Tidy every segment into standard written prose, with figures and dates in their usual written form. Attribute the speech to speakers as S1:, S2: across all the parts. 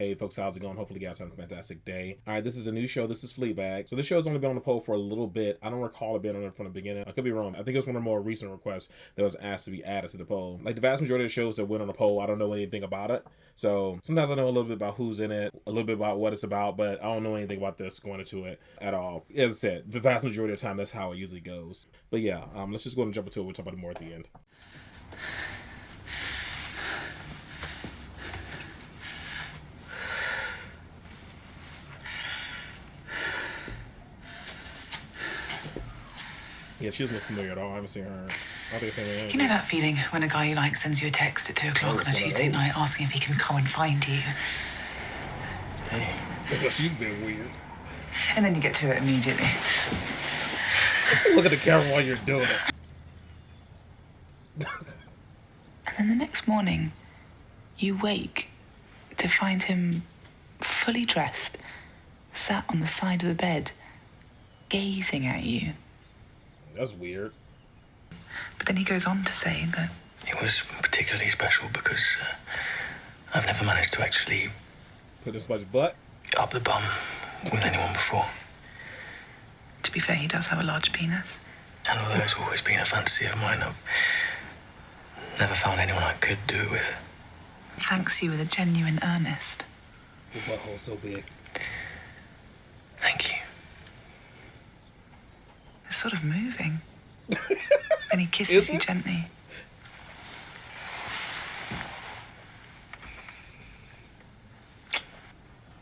S1: Hey folks, how's it going? Hopefully you guys have a fantastic day. All right, this is a new show. This is Fleabag. So this show's only been on the poll for a little bit. I don't recall it being on it from the beginning. I could be wrong. I think it was one of the more recent requests that was asked to be added to the poll. Like the vast majority of the shows that went on the poll, I don't know anything about it. So sometimes I know a little bit about who's in it, a little bit about what it's about, but I don't know anything about this going into it at all. As I said, the vast majority of the time, that's how it usually goes. But yeah, let's just go ahead and jump into it. We'll talk about it more at the end. Yeah, she doesn't look familiar at all. I haven't seen her. I don't think I've seen her.
S2: You know that feeling when a guy you like sends you a text at 2 o'clock on a Tuesday night asking if he can come and find you?
S1: She's been weird.
S2: And then you get to it immediately.
S1: Look at the camera while you're doing it.
S2: And then the next morning, you wake to find him fully dressed, sat on the side of the bed, gazing at you.
S1: That's weird.
S2: But then he goes on to say that
S3: it was particularly special because I've never managed to actually
S1: put this much butt
S3: up the bum with anyone before.
S2: To be fair, he does have a large penis.
S3: And although it's always been a fantasy of mine, I've never found anyone I could do it with.
S2: He thanks you with a genuine earnest.
S1: Your butthole's so big.
S3: Thank you.
S2: It's sort of moving. And he kisses you gently.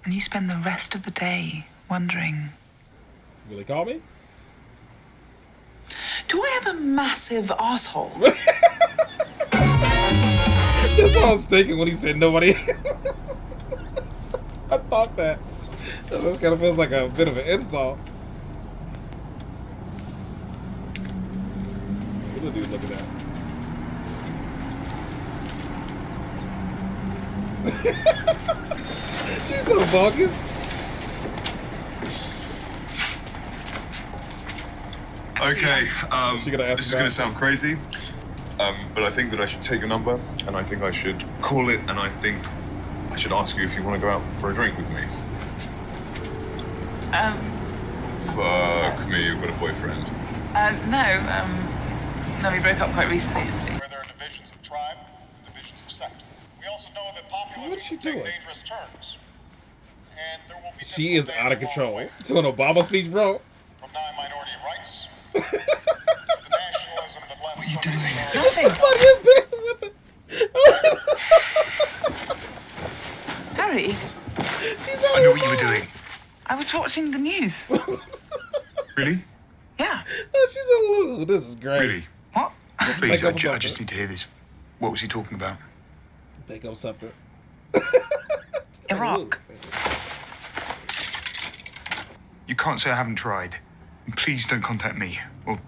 S2: And you spend the rest of the day wondering,
S1: will he call me?
S2: do I have a massive asshole?
S1: That's what I was thinking when he said nobody. I thought that. That kind of feels like a bit of an insult. Look at dude, look at that. She's so bogus.
S4: Okay,
S1: She gonna ask
S4: this is
S1: about
S4: going
S1: it?
S4: to sound crazy, but I think that I should take your number, and I think I should call it, and I think I should ask you if you want to go out for a drink with me. Fuck me, you've got a boyfriend.
S2: No, we broke up quite recently, actually.
S5: Where there are divisions of tribe, divisions of sect. We also know that
S1: What
S5: populism
S1: is she
S5: can take
S1: doing?
S5: dangerous turns. And there will be
S1: She is
S5: difficult
S1: out of
S5: days along the
S1: control.
S5: way.
S1: To an Obama speech, bro.
S5: From denying minority rights to the nationalism that left so many
S2: Harry,
S1: She's out
S4: I know what you were doing.
S2: I was watching the news.
S4: Really?
S2: Yeah.
S1: She's a little. This is great.
S4: Really?
S2: What?
S1: Just
S4: Please,
S1: make
S4: I
S1: up something.
S4: just need to hear this. What was he talking about?
S1: Make up something.
S2: Iraq.
S4: You can't say I haven't tried. And please don't contact me. Or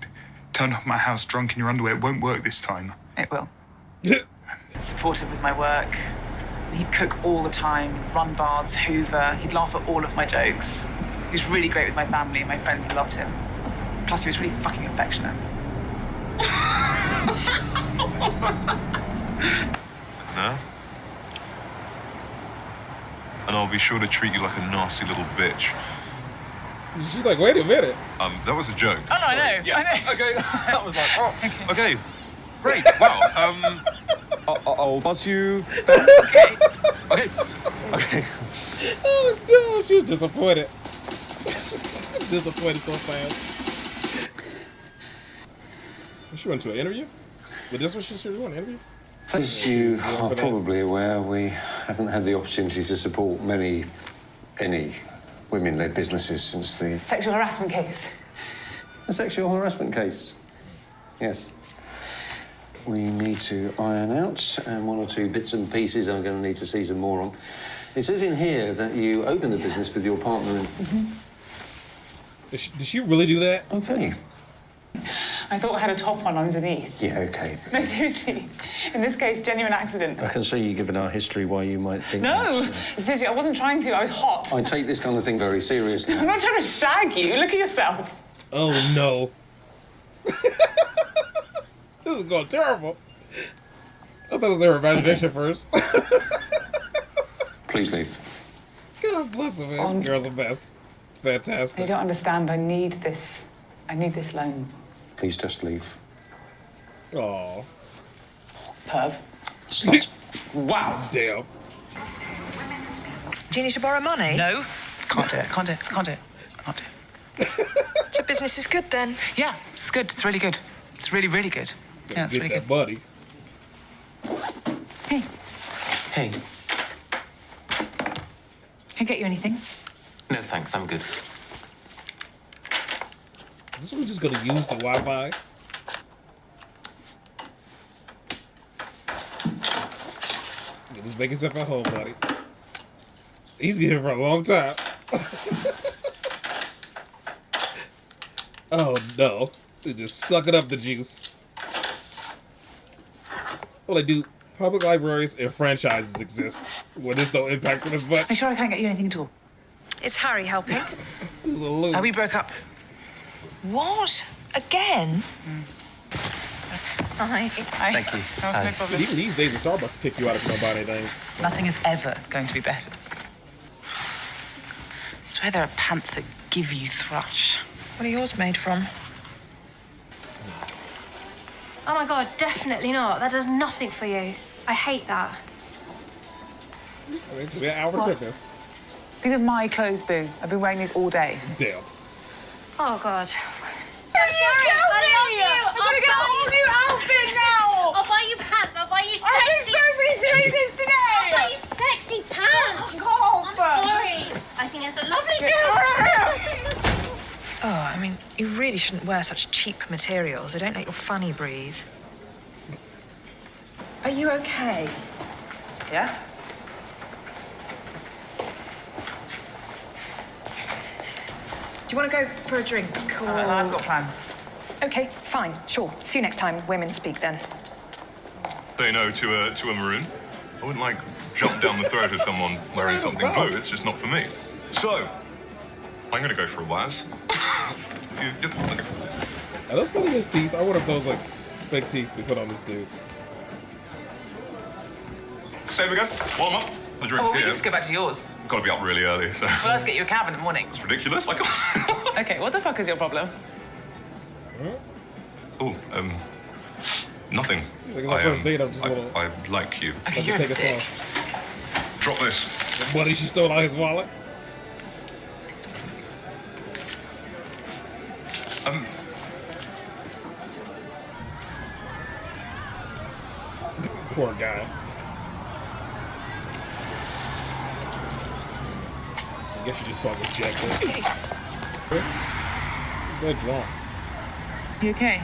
S4: turn up at my house drunk in your underwear. It won't work this time.
S2: It will. Supportive with my work. He'd cook all the time, run baths, hoover. He'd laugh at all of my jokes. He was really great with my family and my friends who loved him. Plus, he was really fucking affectionate.
S4: No? And I'll be sure to treat you like a nasty little bitch.
S1: She's like, wait a minute.
S4: That was a joke.
S2: Oh, no, I know.
S4: Yeah.
S2: I know.
S4: Okay. That was like, oh. Okay. Great. Wow. I'll buzz you.
S2: Okay.
S4: Okay. Okay.
S1: Oh no, she was disappointed. Disappointed so fast. She went to an interview? But this was she was doing an interview?
S6: As you are probably aware, we haven't had the opportunity to support any women-led businesses since the
S2: Sexual harassment case.
S6: sexual harassment case. Yes. We need to iron out, and one or two bits and pieces I'm going to need to see some more on. It says in here that you opened the business with your partner.
S1: Did she really do that?
S6: Okay.
S2: I thought I had a top on underneath.
S6: Yeah, okay.
S2: No, seriously. In this case, genuine accident.
S6: I can see you given our history why you might think
S2: No!
S6: that's,
S2: Seriously, I wasn't trying to. I was hot.
S6: I take this kind of thing very seriously.
S2: I'm not trying to shag you. Look at yourself.
S1: Oh no. This is going terrible. I thought it was her imagination first.
S6: Please leave.
S1: God bless her, man. These girls are best. Fantastic.
S2: You don't understand. I need this. I need this loan.
S6: Please just leave.
S1: Aw.
S2: Perv.
S6: Slut.
S1: Wow. Damn.
S7: Do you need to borrow money?
S2: No. Can't do it. Can't do it. Can't do it. Can't do it.
S7: So business is good then?
S2: Yeah, it's good. It's really good. It's really, really good. Yeah, it's
S1: Get
S2: really
S1: that
S2: good.
S1: money.
S2: Hey,
S3: Hey.
S2: can I get you anything?
S3: No, thanks. I'm good.
S1: Is this one just gonna use the Wi-Fi? Yeah, just make yourself at home, buddy. He's been here for a long time. Oh no. They're just sucking up the juice. Well, they do. Public libraries and franchises exist where this don't impact them as
S2: Are you
S1: much.
S2: sure I can't get you anything at all?
S7: Is Harry helping?
S1: This is a loop.
S2: We broke up.
S7: What? Again? Hi.
S2: Hi.
S3: Thank you.
S2: Oh, no
S3: Hi.
S2: problem.
S1: Even these days, the Starbucks kick you out if you don't buy anything.
S2: Nothing is ever going to be better. I swear there are pants that give you thrush.
S7: What are yours made from?
S8: Oh my god, definitely not. That does nothing for you. I hate that.
S1: It took me an hour to get this.
S2: These are my clothes, Boo. I've been wearing these all day.
S1: Damn.
S8: Oh god.
S2: I'm gonna get a whole new outfit now!
S8: I'll buy you pants. I'll buy you
S2: I've been
S8: sexy.
S2: so many places today!
S8: I'll buy you sexy pants.
S2: Oh,
S8: I'm sorry. I think it's a lovely dress.
S7: Oh, I mean, you really shouldn't wear such cheap materials. They don't let your fanny breathe. Are you okay?
S2: Yeah?
S7: Do you want to go for a drink or...
S2: I've got plans.
S7: Okay, fine, sure. See you next time. Women speak then.
S4: Say no to a maroon. I wouldn't like jump down the throat of someone wearing something blue. It's just not for me. So, I'm gonna go for a Waz. Okay.
S1: Are those really his teeth? I wonder if those like fake teeth we put on this dude.
S4: Same again. Warm up. The drink
S2: Oh, well, we
S4: here.
S2: can just go back to yours.
S4: Got to be up really early, so
S2: Well, let's get you a cab in the morning.
S4: it's ridiculous. I can't.
S2: Okay, what the fuck is your problem?
S4: Oh, nothing.
S1: Like it's our first date, I'm just gonna-
S4: I like you.
S2: Okay,
S1: Let me
S2: you're
S1: take
S2: a
S1: us
S2: dick.
S1: off.
S4: Drop this.
S1: The money she stole out of his wallet. Poor guy. I guess you just fucking jacked it. They're drunk.
S2: You okay?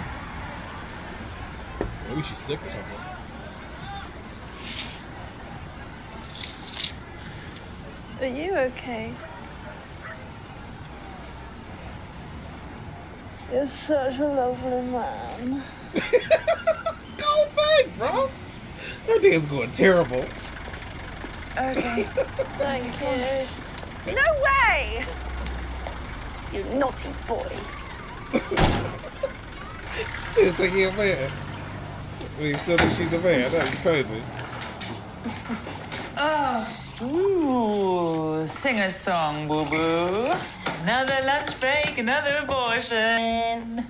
S1: Maybe she's sick or something.
S9: Are you okay? You're such a lovely man.
S1: Go back, bro. That day's going terrible.
S2: Okay.
S9: Thank you.
S2: No way!
S9: You naughty boy.
S1: Still think he a man. I mean, still think she's a man. That's crazy.
S2: Ooh, sing a song, boo-boo. Another lunch break, another abortion.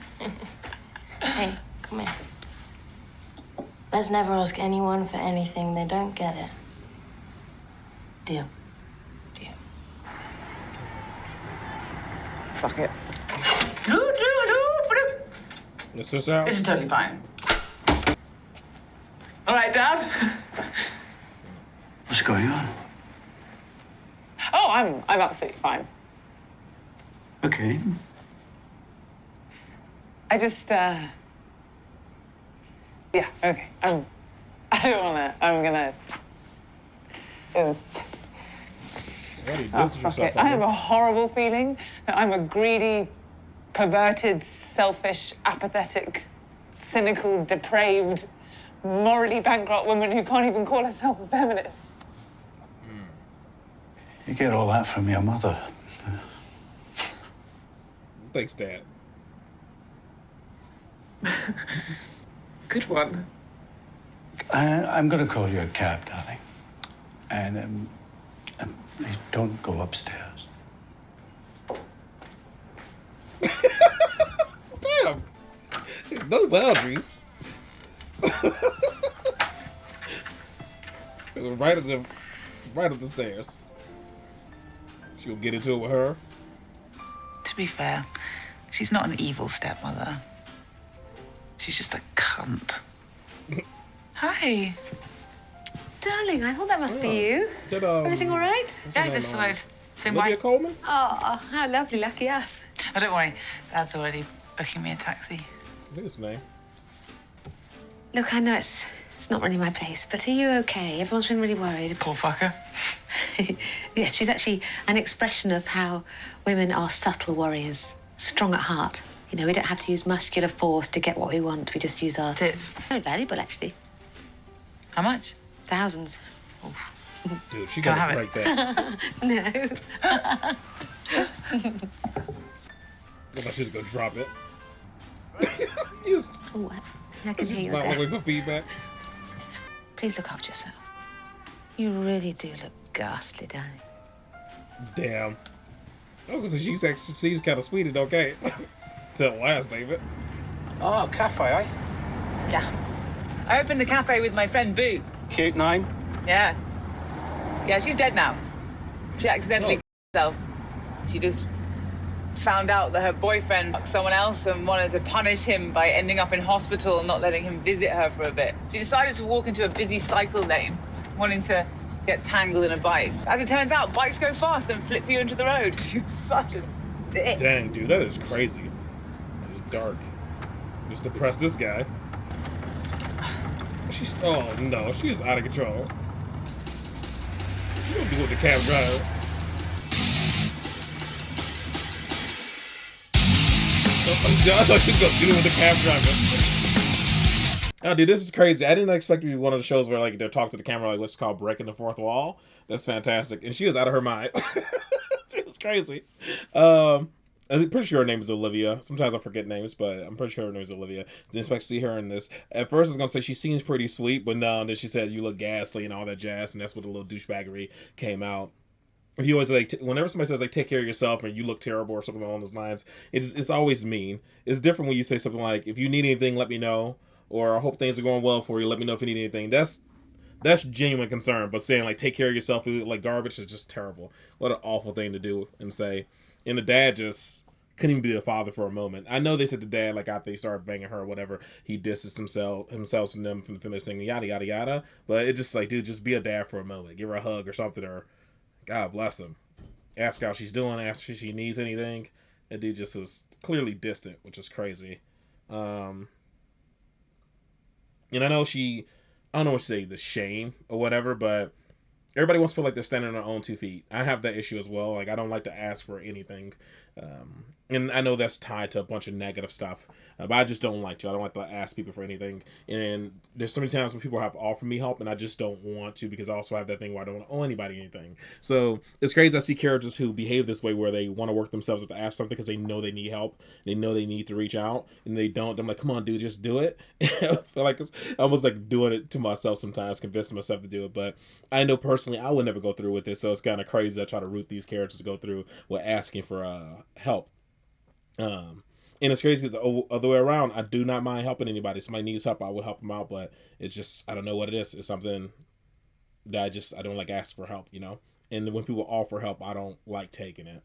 S8: Hey, come here. Let's never ask anyone for anything. They don't get it. Deal. Deal.
S2: Fuck it.
S1: It's this out.
S2: This is totally fine. All right, Dad.
S3: What's going on?
S2: Oh, I'm absolutely fine.
S3: Okay.
S2: I just, yeah, okay. I don't wanna, I'm gonna, it was,
S1: Why do you
S2: oh,
S1: distance
S2: fuck
S1: yourself
S2: it. I have
S1: from
S2: a horrible feeling that I'm a greedy, perverted, selfish, apathetic, cynical, depraved, morally bankrupt woman who can't even call herself a feminist.
S3: You get all that from your mother.
S1: Thanks, Dad.
S2: Good one.
S3: I'm going to call you a cab, darling. And
S10: Please don't go upstairs.
S1: Damn. No boundaries. right up the stairs. She'll get into it with her.
S2: To be fair, she's not an evil stepmother. She's just a cunt. Hi.
S11: Darling, I thought that must be you.
S1: Good,
S11: Everything all right?
S2: Yeah, just thought I'd swing by.
S1: Olivia Colman?
S11: Oh, how lovely, lucky us.
S2: Oh, don't worry. Dad's already booking me a taxi.
S1: I think it's name.
S11: Look, I know it's not really my place, but are you okay? Everyone's been really worried.
S2: Poor fucker.
S11: Yes, she's actually an expression of how women are subtle warriors, strong at heart. You know, we don't have to use muscular force to get what we want. We just use our
S2: tits.
S11: Very valuable, actually.
S2: How much?
S11: Thousands.
S1: Dude, she
S2: Can I
S1: gotta
S2: have
S1: break
S2: it?
S1: that.
S11: No.
S1: I thought she was gonna drop it. Just,
S11: Oh, I can
S1: just
S11: hear you
S1: not
S11: there.
S1: wait for feedback.
S11: Please look after yourself. You really do look ghastly, darling.
S1: Damn. I was gonna say she's kind of sweet and okay. Till last, David.
S6: Oh, cafe, eh?
S2: Yeah. I opened the cafe with my friend Boo.
S6: Cute name.
S2: Yeah. Yeah, she's dead now. She accidentally herself. She just found out that her boyfriend fucked someone else and wanted to punish him by ending up in hospital and not letting him visit her for a bit. She decided to walk into a busy cycle lane, wanting to get tangled in a bike. As it turns out, bikes go fast and flip you into the road. She was such a dick.
S1: Dang, dude, that is crazy. That is dark. Just depress this guy. Oh no, she is out of control. She don't do with the cab driver. I thought she was gonna do it with the cab driver. Oh, dude, this is crazy. I didn't expect it to be one of the shows where like they're talking to the camera like what's called breaking the fourth wall. That's fantastic, and she was out of her mind. It was crazy. I'm pretty sure her name is Olivia. Sometimes I forget names, but I'm pretty sure her name is Olivia. Didn't expect to see her in this. At first, I was gonna say she seems pretty sweet, but no. Then she said you look ghastly and all that jazz, and that's what the little douchebaggery came out. If you always like, whenever somebody says like take care of yourself and you look terrible or something along those lines, it's always mean. It's different when you say something like if you need anything, let me know, or I hope things are going well for you. Let me know if you need anything. That's genuine concern. But saying like take care of yourself, you look like garbage is just terrible. What an awful thing to do and say. And the dad just couldn't even be the father for a moment. I know they said the dad, like after he started banging her or whatever, he distanced himself from them from the finished thing, yada yada yada. But it just like, dude, just be a dad for a moment. Give her a hug or something, or God bless him. Ask how she's doing, ask if she needs anything. That dude just was clearly distant, which is crazy. And I know I don't know what to say, the shame or whatever, but everybody wants to feel like they're standing on their own 2 feet. I have that issue as well. Like, I don't like to ask for anything. And I know that's tied to a bunch of negative stuff, but I just don't like to. I don't like to ask people for anything. And there's so many times when people have offered me help, and I just don't want to because I also have that thing where I don't want to owe anybody anything. So it's crazy. I see characters who behave this way where they want to work themselves up to ask something because they know they need help. They know they need to reach out, and they don't. I'm like, come on, dude, just do it. I feel like it's almost like doing it to myself sometimes, convincing myself to do it. But I know personally I would never go through with this, so it's kind of crazy. I try to root these characters to go through with asking for help. And it's crazy because the other way around, I do not mind helping anybody. If somebody needs help, I will help them out, but it's just, I don't know what it is. It's something that I don't like asking for help, you know? And when people offer help, I don't like taking it.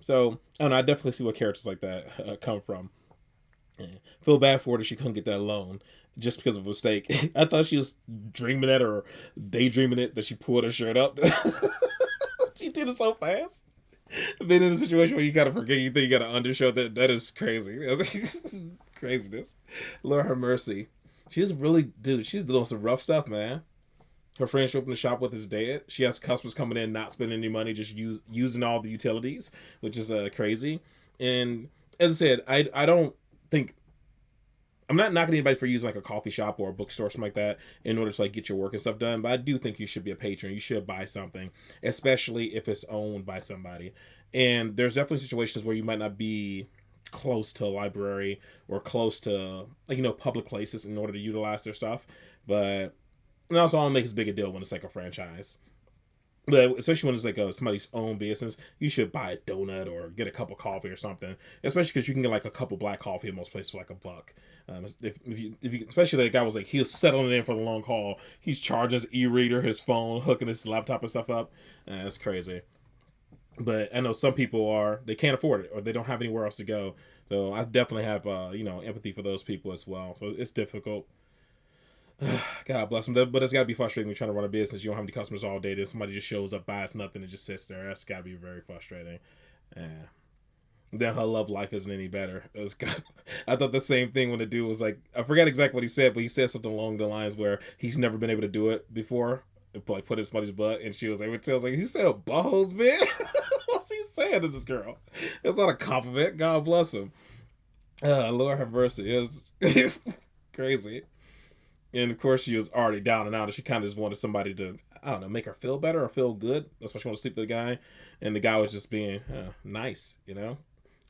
S1: So, I don't know, I definitely see where characters like that come from. Feel bad for her that she couldn't get that loan just because of a mistake. I thought she was dreaming it or daydreaming it that she pulled her shirt up. She did it so fast. Been in a situation where you kind of forget you think you got an undershirt. That is crazy. Craziness. Lord have mercy. She's really, dude, she's doing some rough stuff, man. Her friend she opened the shop with is dead. She has customers coming in, not spending any money, just using all the utilities, which is crazy. And as I said, I don't think, I'm not knocking anybody for using like a coffee shop or a bookstore or something like that in order to like get your work and stuff done. But I do think you should be a patron. You should buy something, especially if it's owned by somebody. And there's definitely situations where you might not be close to a library or close to like, public places in order to utilize their stuff. But also I don't make as big a deal when it's like a franchise. But especially when it's like somebody's own business, you should buy a donut or get a cup of coffee or something. Especially because you can get like a cup of black coffee at most places for like $1. If you, especially that guy was like, he was settling in for the long haul. He's charging his e-reader, his phone, hooking his laptop and stuff up. That's crazy. But I know some people they can't afford it or they don't have anywhere else to go. So I definitely have empathy for those people as well. So it's difficult. God bless them. But it's got to be frustrating when you're trying to run a business. You don't have any customers all day. Then somebody just shows up, buys nothing, and just sits there. That's got to be very frustrating. Yeah. Then her love life isn't any better. I thought the same thing when the dude was like, I forgot exactly what he said, but he said something along the lines where he's never been able to do it before. Like put in somebody's butt, and she was like, he said buttholes, man. What's he saying to this girl? It's not a compliment. God bless him. Lord have mercy. It's crazy. And of course, she was already down and out, and she kind of just wanted somebody to, I don't know, make her feel better or feel good. That's why she wanted to sleep with the guy. And the guy was just being nice, And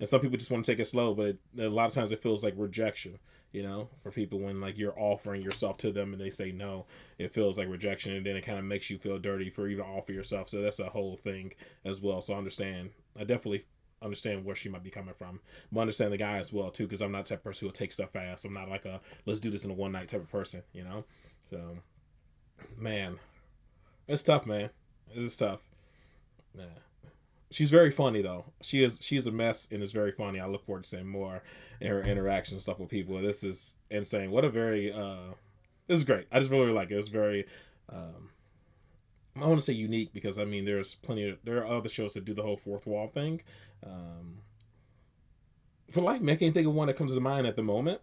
S1: some people just want to take it slow, but a lot of times it feels like rejection, for people when like you're offering yourself to them and they say no. It feels like rejection, and then it kind of makes you feel dirty for you to offer yourself. So that's a whole thing as well. So I definitely understand where she might be coming from, but I understand the guy as well too, because I'm not the type of person who will take stuff fast. I'm not like a let's do this in a one night type of person, So, man, it's tough, man. It's tough. Yeah. She's very funny though. She's a mess and is very funny. I look forward to seeing more in her interactions and stuff with people. This is insane. What a very this is great. I just really like it. It's very I want to say unique because there are other shows that do the whole fourth wall thing. For life, I can't think of one that comes to mind at the moment.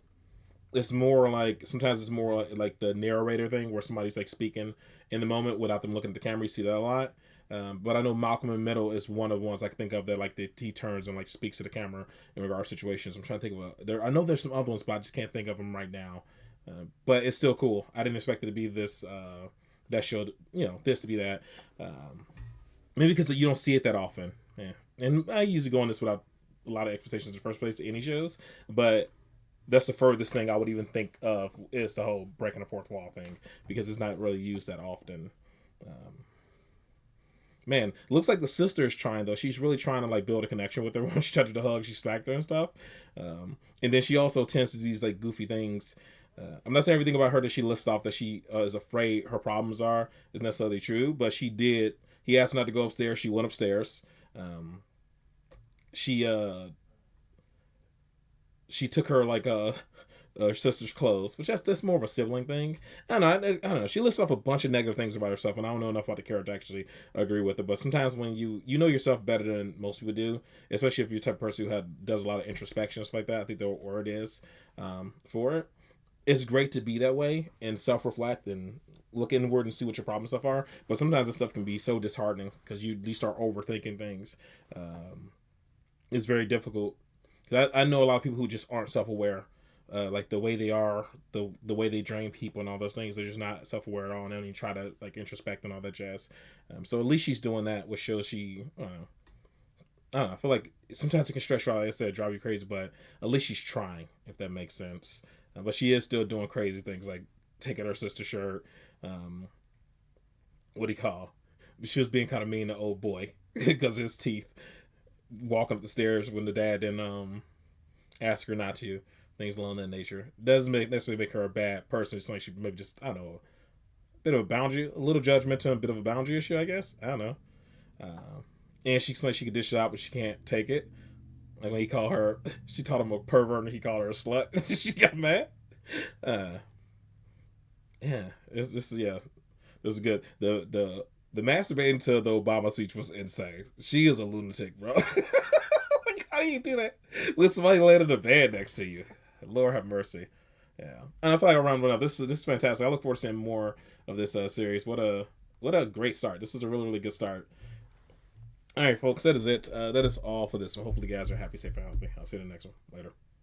S1: It's more like sometimes it's more like the narrator thing where somebody's like speaking in the moment without them looking at the camera. You see that a lot. But I know Malcolm in the Middle is one of the ones I can think of that like he turns and like speaks to the camera in regard to situations. I'm trying to think of I know there's some other ones, but I just can't think of them right now. But it's still cool. I didn't expect it to be this. That showed, this to be that. Maybe because you don't see it that often. Yeah. And I usually go on this without a lot of expectations in the first place to any shows, but that's the furthest thing I would even think of is the whole breaking the fourth wall thing, because it's not really used that often. Man, looks like the sister is trying though. She's really trying to like build a connection with her. When she touches the hug, she smacked her and stuff. And then she also tends to do these like goofy things. I'm not saying everything about her that she lists off that she is afraid her problems is necessarily true, but she did. He asked her not to go upstairs. She went upstairs. She took her like her sister's clothes, which that's more of a sibling thing. I don't know. She lists off a bunch of negative things about herself, and I don't know enough about the character to actually agree with it. But sometimes when you know yourself better than most people do, especially if you're the type of person who does a lot of introspection and stuff like that, I think the word is for it. It's great to be that way and self-reflect and look inward and see what your problems stuff are. But sometimes this stuff can be so disheartening because you start overthinking things. It's very difficult. I know a lot of people who just aren't self-aware. Like the way they are, the way they drain people and all those things, they're just not self-aware at all, and they don't even try to like introspect and all that jazz. So at least she's doing that, which shows I don't know. I feel like sometimes it can stress you out, like I said, drive you crazy, but at least she's trying, if that makes sense. But she is still doing crazy things like taking her sister's shirt. What do you call? She was being kind of mean to old boy because of his teeth. Walking up the stairs when the dad didn't ask her not to. Things along that nature. Doesn't necessarily make her a bad person. It's like she maybe just, I don't know, a bit of a boundary, a little judgmental, a bit of a boundary issue, I guess. I don't know. And she's like she could dish it out, but she can't take it. Like when he called her, she called him a pervert and he called her a slut. She got mad. Yeah, this is good. The masturbating to the Obama speech was insane. She is a lunatic, bro. Like, how do you do that with somebody laying in the bed next to you? Lord have mercy. Yeah, and I feel like around enough. This is fantastic. I look forward to seeing more of this series. What a great start. This is a really, really good start. All right, folks, that is it. That is all for this one. Hopefully, you guys are happy, safe, and healthy. I'll see you in the next one. Later.